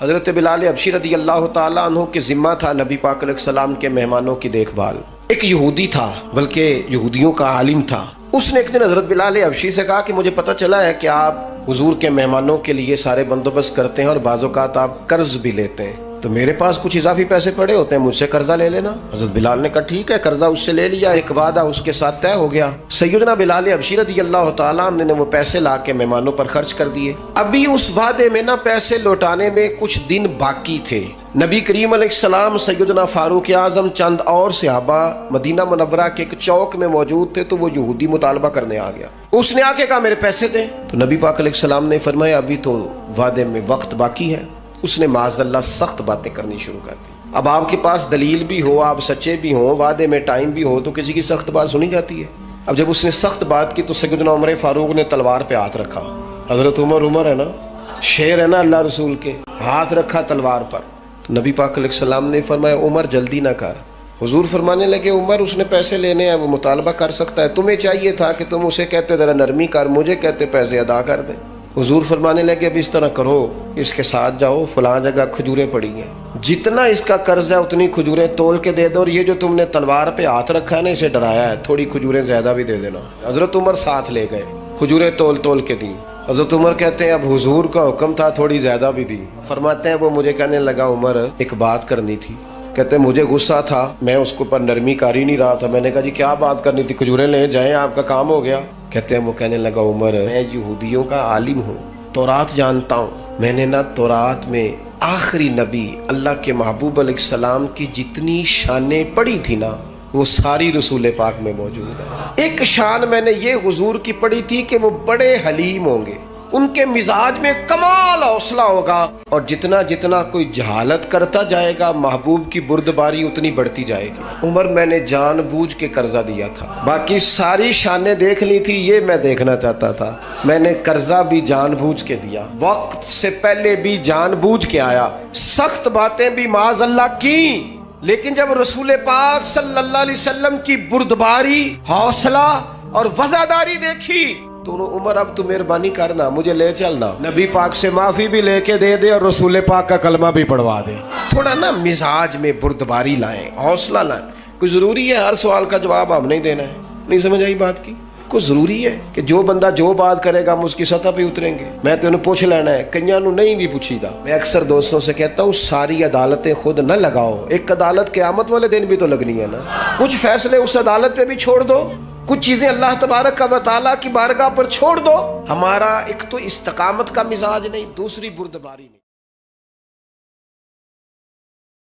حضرت بلال حبشی رضی اللہ تعالیٰ عنہ کے ذمہ تھا نبی پاک علیہ السلام کے مہمانوں کی دیکھ بھال۔ ایک یہودی تھا، بلکہ یہودیوں کا عالم تھا۔ اس نے ایک دن حضرت بلال حبشی سے کہا کہ مجھے پتہ چلا ہے کہ آپ حضور کے مہمانوں کے لیے سارے بندوبست کرتے ہیں اور بعض اوقات آپ قرض بھی لیتے ہیں، تو میرے پاس کچھ اضافی پیسے پڑے ہوتے ہیں، مجھ سے قرضہ لے لینا۔ حضرت بلال نے کہا ٹھیک ہے، قرضہ اس سے لے لیا، ایک وعدہ اس کے ساتھ طے ہو گیا۔ سیدنا بلال حبشی رضی اللہ تعالیٰ عنہ نے وہ پیسے لا کے مہمانوں پر خرچ کر دیے۔ ابھی اس وعدے میں نا پیسے لوٹانے میں کچھ دن باقی تھے۔ نبی کریم علیہ السلام، سیدنا فاروق اعظم، چند اور صحابہ مدینہ منورہ کے ایک چوک میں موجود تھے، تو وہ یہودی مطالبہ کرنے آ گیا۔ اس نے آ کے کہا میرے پیسے دیں، تو نبی پاک علیہ السلام نے فرمایا ابھی تو وعدے میں وقت باقی ہے۔ اس نے معاذ اللہ سخت باتیں کرنی شروع کر دی۔ اب آپ کے پاس دلیل بھی ہو، آپ سچے بھی ہوں، وعدے میں ٹائم بھی ہو، تو کسی کی سخت بات سنی جاتی ہے۔ اب جب اس نے سخت بات کی تو سیدنا عمر فاروق نے تلوار پہ ہاتھ رکھا۔ حضرت عمر ہے نا، شیر ہے نا اللہ رسول کے، ہاتھ رکھا تلوار پر۔ نبی پاک علیہ السلام نے فرمایا عمر جلدی نہ کر۔ حضور فرمانے لگے عمر اس نے پیسے لینے ہیں، وہ مطالبہ کر سکتا ہے، تمہیں چاہیے تھا کہ تم اسے کہتے ذرا نرمی کر، مجھے کہتے پیسے ادا کر دیں۔ حضور فرمانے لگے اب اس طرح کرو، اس کے ساتھ جاؤ، فلاں جگہ کھجوریں پڑی ہیں، جتنا اس کا قرض ہے اتنی کھجوریں تول کے دے دو، اور یہ جو تم نے تلوار پہ ہاتھ رکھا ہے نا، اسے ڈرایا ہے، تھوڑی کھجوریں زیادہ بھی دے دینا۔ حضرت عمر ساتھ لے گئے، کھجوریں تول کے دی۔ حضرت عمر کہتے ہیں اب حضور کا حکم تھا، تھوڑی زیادہ بھی دی۔ فرماتے ہیں وہ مجھے کہنے لگا عمر ایک بات کرنی تھی۔ کہتے ہیں مجھے غصہ تھا، میں اس کے اوپر نرمی کر ہی نہیں رہا تھا، میں نے کہا جی کیا بات کرنی تھی، کھجوریں لے جائیں، آپ کا کام ہو گیا۔ کہتے ہیں وہ کہنے لگا عمر میں یہودیوں کا عالم ہوں، تورات جانتا ہوں، میں نے نا تورات میں آخری نبی اللہ کے محبوب علیہ السلام کی جتنی شانیں پڑھی تھی نا، وہ ساری رسول پاک میں موجود ہے۔ ایک شان میں نے یہ حضور کی پڑھی تھی کہ وہ بڑے حلیم ہوں گے، ان کے مزاج میں کمال حوصلہ ہوگا، اور جتنا جتنا کوئی جہالت کرتا جائے گا محبوب کی بردباری اتنی بڑھتی جائے گی۔ عمر میں نے جان بوجھ کے قرضہ دیا تھا، باقی ساری شانیں دیکھ لی تھی، یہ میں دیکھنا چاہتا تھا، میں نے قرضہ بھی جان بوجھ کے دیا، وقت سے پہلے بھی جان بوجھ کے آیا، سخت باتیں بھی معاذ اللہ کی، لیکن جب رسول پاک صلی اللہ علیہ وسلم کی بردباری، حوصلہ اور وفاداری دیکھی تو عمر اب تو مہربانی کرنا، مجھے لے چلنا، نبی پاک سے معافی بھی لے کے دے دے اور رسول پاک کا کلمہ بھی پڑھوا دے۔ تھوڑا نا مزاج میں بردباری لائیں، حوصلہ لائیں۔ کوئی ضروری ہے ہر سوال کا جواب ہم نہیں دینا ہے؟ نہیں سمجھ آئی بات کی؟ کوئی ضروری ہے کہ جو بندہ جو بات کرے گا ہم اس کی سطح پہ اتریں گے؟ میں تو انہوں پوچھ لینا ہے، کئیاں نو نہیں بھی پوچھی دا۔ میں اکثر دوستوں سے کہتا ہوں ساری عدالتیں خود نہ لگاؤ، ایک عدالت قیامت والے دن بھی تو لگنی ہے نا، کچھ فیصلے اس عدالت پہ بھی چھوڑ دو، کچھ چیزیں اللہ تبارک و تعالیٰ کی بارگاہ پر چھوڑ دو۔ ہمارا ایک تو استقامت کا مزاج نہیں، دوسری بردباری نہیں۔